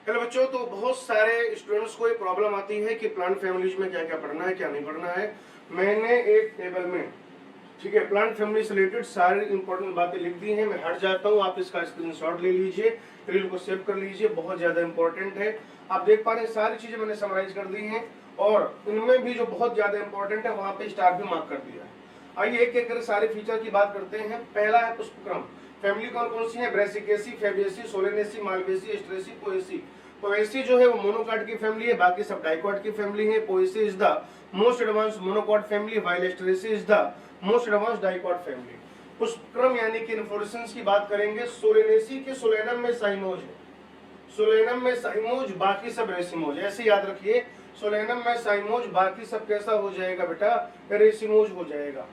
Hello बच्चों, तो बहुत सारे स्टूडेंट्स को ये प्रॉब्लम आती है कि प्लांट फैमिलीज में क्या क्या पढ़ना है, क्या नहीं पढ़ना है। मैंने एक टेबल में, ठीक है, प्लांट फैमिली से रिलेटेड सारी इंपॉर्टेंट बातें लिख दी हैं। मैं हट जाता हूँ, आप इसका स्क्रीनशॉट ले लीजिए, रील को सेव कर लीजिए, बहुत ज़्यादा इंपॉर्टेंट है। आप देख पा रहे हैं सारी चीज़ें मैंने समराइज कर दी हैं और इनमें भी जो बहुत ज़्यादा इंपॉर्टेंट है वहाँ पे स्टार भी मार्क कर दिया है। आइए एक एक कर सारे फीचर की बात करते हैं। पहला है पुष्पक्रम। फैमिली कौन कौन सी है? Brassicaceae, फैबिएसी, Solanaceae, Malvaceae, एस्ट्रेसी, Poaceae. Poaceae जो है वो मोनोकॉट की फैमिली है, बाकी सब डाइकॉट की फैमिली है। Poaceae is the most advance monocot family, while एस्ट्रेसी is the most advance dicot family. पुष्पक्रम यानी कि इन्फ्लोरेसेंस की बात करेंगे। सोलेनेसी के सोलेनम में साइमोज है, सोलेनम में साइमोज, बाकी सब रेसिमोज। ऐसे याद रखिए, सोलेनम में साइमोज, बाकी सब कैसा हो जाएगा बेटा? रेसिमोज हो जाएगा।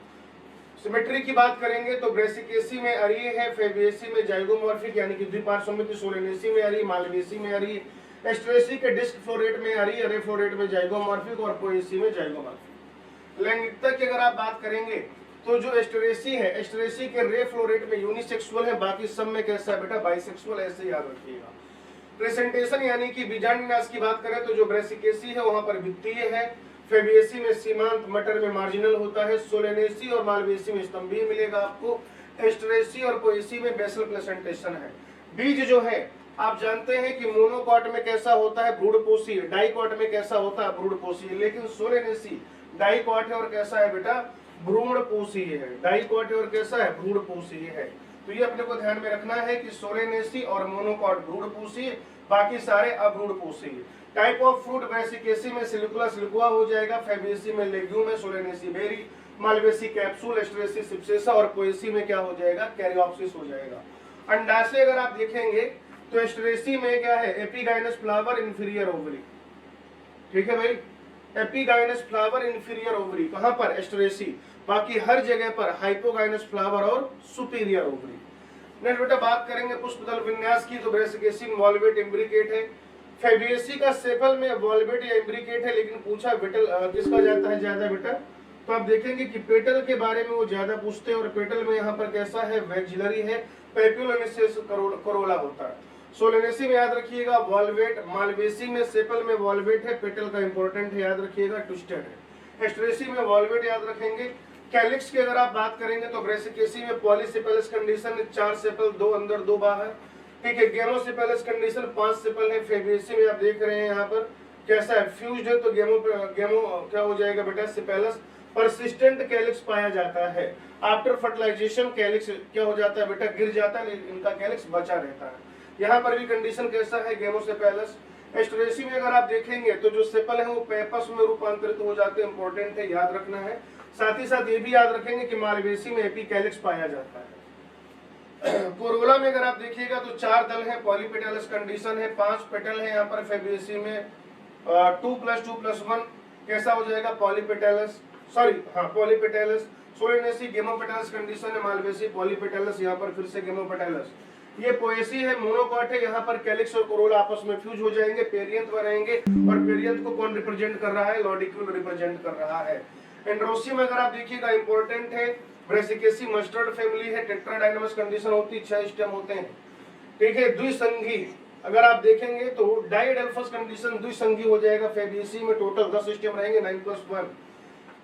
सिमेट्री की बात करेंगे तो ब्रेसिकेसी में अरीय है, फेबिएसी में जाइगोमॉर्फिक यानी कि द्विपार्श्वमित, सोलेनेसी में अरीय, मालवेसी में अरीय, एस्ट्रेसी के डिस्क फ्लोरेट में अरीय, रे फ्लोरेट में जाइगोमॉर्फिक और पोएसी में जाइगोमॉर्फिक। लैंगिकता की अगर आप बात करेंगे तो जो एस्ट्रेसी है, एस्ट्रेसी के रे फ्लोरेट में यूनिसेक्सुअल है, बाकी सब में कैसा है बेटा? बाइसेक्सुअल। ऐसे याद रखिएगा। प्रेजेंटेशन यानी कि बीजांडनाश की बात करें तो जो ब्रेसिकेसी है वहां पर वित्तीय है, फेबिएसी में सीमांत, मटर में मार्जिनल होता है, सोलेनेसी और मालवेसी में स्तंभीय मिलेगा आपको, एस्ट्रेसी और पोएसी में बेसल प्लेसेंटेशन है। बीज जो है आप जानते हैं कि मोनोकॉट में कैसा होता है? ब्रूडपोषी। डाइकॉट में कैसा होता है? ब्रूडपोषी। लेकिन सोलेनेसी डाइकॉट है और कैसा है बेटा? भ्रूणपोषी है। डाइकॉट है और कैसा है? भ्रूणपोषी है। तो ये अपने को ध्यान में रखना है कि सोलेनेसी और मोनोकॉट भ्रूणपोषी, बाकी सारे अभ्रूणपोषी। टाइप ऑफ फ्रूट ब्रेसिकेसी में सिलिकुला सिलिकुआ हो जाएगा, फेबिएसी में लेग्यूम है, सोलेनेसी बेरी, मालवेसी कैप्सूल, एस्ट्रेसी सिप्सेसा और पोएसी में क्या हो जाएगा? कैरियोप्सिस हो जाएगा। अंडाशय अगर आप देखेंगे तो एस्ट्रेसी में क्या है? Epigynous flower, inferior ovary. ठीक है भाई, एपिगाइनस फ्लावर, इंफीरियर ओवरी, कहां पर? एस्ट्रेसी। बाकी हर जगह पर हाइपोगाइनस फ्लावर और सुपीरियर ओवरी। नेक्स्ट बेटा बात करेंगे पुष्पदल विन्यास की, तो ब्रेसिकेसी में वॉल्वेट इम्ब्रिकेट है, फेबिएसी का सेपल में वॉल्वेट या इम्ब्रिकेट है, लेकिन पूछा पेटल किसका जाता है ज्यादा बेटा? तो आप देखेंगे कि पेटल के बारे में वो ज्यादा पूछते हैं और पेटल में यहाँ पर कैसा है? वैक्सिलरी है, पेप्युलोनिसेस कोरोला होता है। सोलेनेसी में याद रखिएगा वॉल्वेट, मालवेसी में सेपल में वॉल्वेट है, पेटल का इंपॉर्टेंट है याद रखिएगा, ट्विस्टेड है। एस्ट्रेसी में वॉल्वेट याद रखेंगे। कैलिक्स की अगर आप बात करेंगे तो ब्रेसिकेसी में पॉलीसेपेलस कंडीशन, 4 सेपल, 2 अंदर 2 बाहर। ठीक है, गेमोसेपेलस कंडीशन, 5 सेपल है। फेबिएसी में आप देख रहे हैं यहाँ पर कैसा है? फ्यूज्ड है, तो गेमो क्या हो जाएगा बेटा? सेपेलस। परसिस्टेंट कैलिक्स पाया जाता है। आफ्टर फर्टिलाइजेशन कैलिक्स क्या हो जाता है बेटा? गिर जाता है, लेकिन इनका कैलिक्स बचा रहता है। यहाँ पर भी कंडीशन कैसा है? गेमोसेपेलस। एस्ट्रेसी में अगर आप देखेंगे तो जो सेपल है वो पेपस में रूपांतरित हो जाते हैं, इंपॉर्टेंट है, याद रखना है। साथ ही साथ ये भी याद रखेंगे कि मालवेसी में एपिकैलिक्स पाया जाता है। कोरोला में अगर आप देखिएगा तो 4 दल है, पॉलीपेटलस कंडीशन है, 5 पेटल है यहाँ पर। फेबिएसी में 2+2+1 कैसा हो जाएगा? पॉलीपेटलस, सॉरी हाँ पॉलीपेटलस। सोलेनेसी गेमोपेटलस कंडीशन है, मालवेसी पॉलीपेटलस, यहाँ पर फिर से गेमोपेटलस। ये पोएसी है, मोनोकॉट है, यहाँ पर कैलिक्स और कोरोला आपस में फ्यूज हो जाएंगे, पेरियंथ बनेंगे। और पेरियंथ को कौन रिप्रेजेंट कर रहा है? लॉडिक्यूल रिप्रेजेंट कर रहा है। एंड्रोसियम अगर आप देखिएगा इंपॉर्टेंट है, ब्रेसिकेसी मस्टर्ड फैमिली है, टेट्राडाइनमस कंडीशन होती है, 6 स्टेम होते हैं। ठीक है, द्विसंगी अगर आप देखेंगे तो डाइडेल्फस कंडीशन द्विसंगी हो जाएगा। फेबिएसी में टोटल 10 स्टेम रहेंगे, 9+1।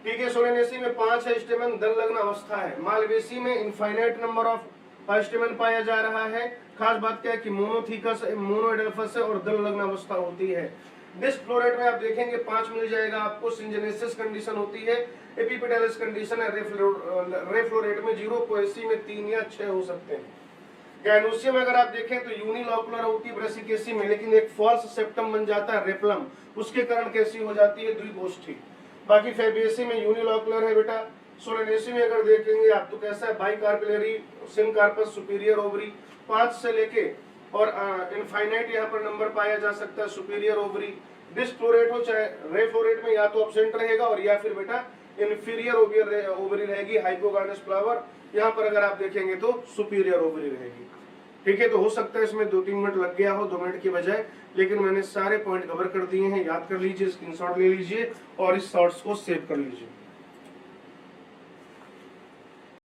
ठीक है, सोलेनेसी में 5 है स्टेमन, दल लग्न अवस्था है। मालवेसी में इनफाइनाइट नंबर ऑफ स्टेमन पाया जा रहा है। खास बात क्या है कि मोनोथीकस, मोनोएडेल्फस है और दल लग्न अवस्था होती है। डिस्क फ्लोरेट में आप देखेंगे 5 मिल जाएगा आपको। सिंजेनेसिस कंडीशन होती है, एपिपेटलस कंडीशन है, रे फ्लोरेट में 0, पोएसी में 3 या 6 हो सकते हैं। गैनोसियम अगर आप देखें तो यूनिलॉकुलर होती है ब्रेसिकेसी में, लेकिन एक फॉल्स सेप्टम बन जाता है रेपलम, उसके कारण कैसी हो जाती है? द्विगोष्ठी। बाकी फेबिएसी में यूनिलॉकुलर है बेटा। सोलेनेसी में अगर देखेंगे आप तो कैसा है? बाइकार्पिलरी, सिनकार्पस, सुपीरियर ओवरी, 5 से लेके और इनफाइनाइट यहाँ पर नंबर पाया जा सकता है, सुपीरियर ओवरी। डिस्क फ्लोरेट हो चाहे रे फ्लोरेट में, या तो एब्सेंट रहेगा और या फिर बेटा इन्फीरियर ओवरी रहेगी, हाइपोगाइनस फ्लावर। यहाँ पर अगर आप देखेंगे तो सुपीरियर ओवरी रहेगी। ठीक है, तो हो सकता है इसमें 2-3 मिनट लग गया हो 2 मिनट की बजाय, लेकिन मैंने सारे पॉइंट कवर कर दिए हैं। याद कर लीजिए, स्क्रीनशॉट ले लीजिए और इस शॉर्ट्स को सेव कर लीजिए।